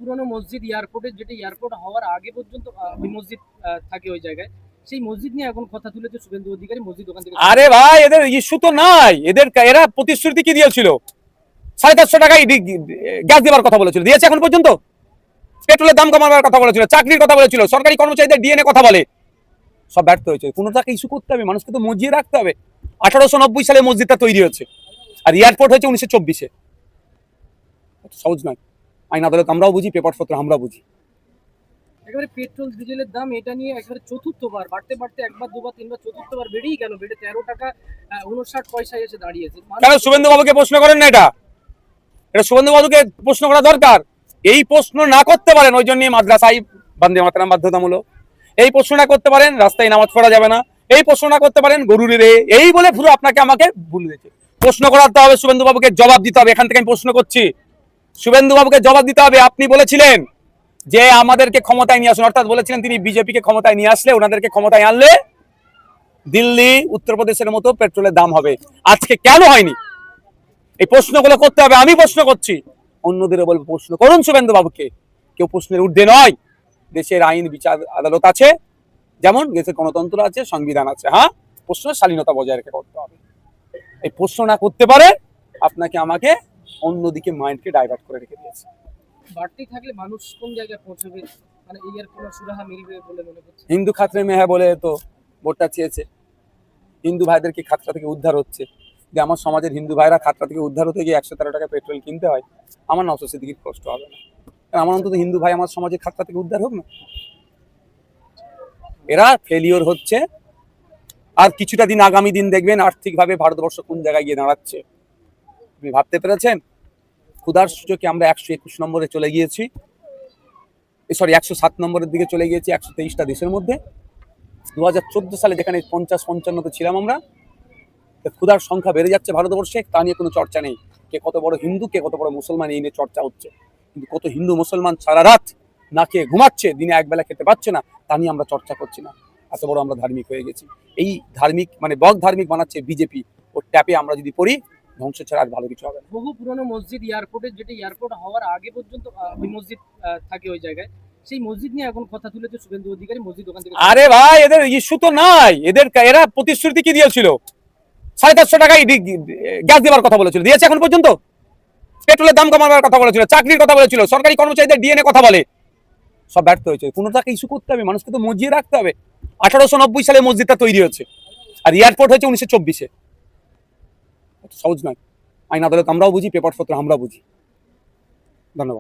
পুরনো মসজিদ এয়ারপোর্টের, যেটা এয়ারপোর্ট হওয়ার আগে পর্যন্ত ওই মসজিদ থাকে ওই জায়গায়। সেই মসজিদ নিয়ে এখন কথা তুলেছে শুভেন্দু অধিকারী, মসজিদ ওখান থেকে আরে ভাই, এদের ইস্যু তো নাই। এরা প্রতিশ্রুতি কি দিয়েছিল? 450 টাকায় গ্যাস দেওয়ার কথা বলেছিল, দিয়েছে এখন পর্যন্ত? পেট্রোলের দাম কমাবার কথা বলেছিল, চাকরির কথা বলেছিল, সরকারি কর্মচারীদের ডিএনএ কথা বলে, সব ব্যর্থ হয়েছে। কোনোটাকে ইস্যু করতে হবে, মানুষকে তো মজিয়ে রাখতে হবে। 1890 সালে মসজিদটা তৈরি হয়েছে, আর এয়ারপোর্ট হয়েছে 1924-এ। সহজ নয়। আইন আদালত আমরাও বুঝি, পেপার পত্র আমরা বুঝি। একেবারে পেট্রোল ডিজেলের দাম এটা নিয়ে একেবারে চতুর্থবার বাড়তে বাড়তে একবার দুবার তিনবার চতুর্থবার বেড়েই গেল, বেড়ে 13 টাকা 59 পয়সায় এসে দাঁড়িয়েছে। কেন শুভেন্দু বাবুকে প্রশ্ন করেন না? এটা শুভেন্দু বাবুকে প্রশ্ন করা দরকার। এই প্রশ্ন না করতে পারেন, ওই জন্য মাদ্রাসায় বন্দে মাতরম বাধ্যতামূলক। এই প্রশ্নটা করতে পারেন, রাস্তায় নামাজ পড়া যাবে না। এই প্রশ্নটা করতে পারেন, গরুর রে, এই বলে পুরো আপনাকে আমাকে ভুল দিয়েছে। প্রশ্ন করাতে হবে, শুভেন্দু বাবুকে জবাব দিতে হবে। এখান থেকে আমি প্রশ্ন করছি, শুভেন্দু বাবুকে জবাব দিতে হবে। আপনি বলেছিলেন যে আমাদেরকে ক্ষমতায় নিয়ে আসুন, অর্থাৎ বলেছিলেন তিনি বিজেপিকে ক্ষমতায় নিয়ে আসলে, ওনাদেরকে ক্ষমতায় আনলে দিল্লি উত্তরপ্রদেশের মতো পেট্রোলের দাম হবে। আজকে কেন হয়নি? এই প্রশ্নগুলো করতে হবে। আমি প্রশ্ন করছি, অন্যদেরও বলবো প্রশ্ন করুন শুভেন্দু বাবুকে। কেউ প্রশ্নের ঊর্ধ্বে নয়। দেশের আইন বিচার আদালত আছে, যেমন দেশের গণতন্ত্র আছে, সংবিধান আছে। হ্যাঁ, প্রশ্নের স্বাধীনতা বজায় রেখে করতে হবে। এই প্রশ্ন না করতে পারে, আপনাকে আমাকে অন্যদিকে মাইন্ডকে ডাইভার্ট করে রেখে দিয়েছে। বাড়তি থাকলে মানুষ কোন জায়গায় পৌঁছবে, মানে এই এর কোনো সুরাহা মিলবে বলে মনে করছে? হিন্দু খাতরে মেহা বলে তো ভোটটা চেয়েছে। হিন্দু ভাইদের কি খাতরা থেকে উদ্ধার হচ্ছে? যে আমার সমাজের হিন্দু ভাইরা খাতরা থেকে উদ্ধার হতে গিয়ে 113 টাকা পেট্রোল কিনতে হয়, আমার নওশাদ সিদ্দিকীর কষ্ট হবে না? আমার অন্তত হিন্দু ভাই আমার সমাজের খাতরা থেকে উদ্ধার হোক না। এরা ফেলিওর হচ্ছে। আর কিছুটা দিন, আগামী দিন দেখবেন আর্থিকভাবে ভারতবর্ষ কোন জায়গায় গিয়ে দাঁড়াচ্ছে। আপনি ভাবতে পেরেছেন? ক্ষুধার সূচকে আমরা 121 নম্বরে চলে গিয়েছি, 107 নম্বরের দিকে চলে গিয়েছি 123টা দেশের মধ্যে। 2014 সালে যেখানে 50-55-তে ছিলাম আমরা, ক্ষুধার সংখ্যা বেড়ে যাচ্ছে ভারতবর্ষে, তা নিয়ে কোনো চর্চা নেই। কে কত বড় হিন্দু, কে কত বড় মুসলমান, এই নিয়ে চর্চা হচ্ছে। কিন্তু কত হিন্দু মুসলমান সারা রাত না খেয়ে ঘুমাচ্ছে, দিনে একবেলা খেতে পাচ্ছে না, তা নিয়ে আমরা চর্চা করছি না। এত বড় আমরা ধার্মিক হয়ে গেছি। এই ধার্মিক মানে বক ধার্মিক বানাচ্ছে বিজেপি। ওর ট্যাপে আমরা যদি পড়ি, ধ্বংস ছাড়া আর ভালো কিছু হবে না। বহু পুরনো মসজিদ এয়ারপোর্টের, যেটা এয়ারপোর্ট হওয়ার আগে পর্যন্ত ওই মসজিদ থাকে ওই জায়গায়। সেই মসজিদ নিয়ে এখন কথা তুলেছে শুভেন্দু অধিকারী, মসজিদ ওখান থেকে। আরে ভাই, এদের ইস্যু তো নাই। এরা প্রতিশ্রুতি কি দিয়েছিল? 450 টাকায় গ্যাস দেওয়ার কথা বলেছিল, দিয়েছে এখন পর্যন্ত? পেট্রোলের দাম কমাবার কথা বলেছিল, চাকরির কথা বলেছিল, সরকারি কর্মচারীদের ডিএনএ কথা বলে, সব ব্যর্থ হয়েছে। কোনোটাকে ইস্যু করতে হবে, মানুষকে তো মজিয়ে রাখতে হবে। 1890 সালে মসজিদটা তৈরি হয়েছে, আর এয়ারপোর্ট হয়েছে 1924-এ। সহজ নয়। আইন আদালত আমরাও বুঝি, পেপার পত্র আমরা বুঝি। ধন্যবাদ।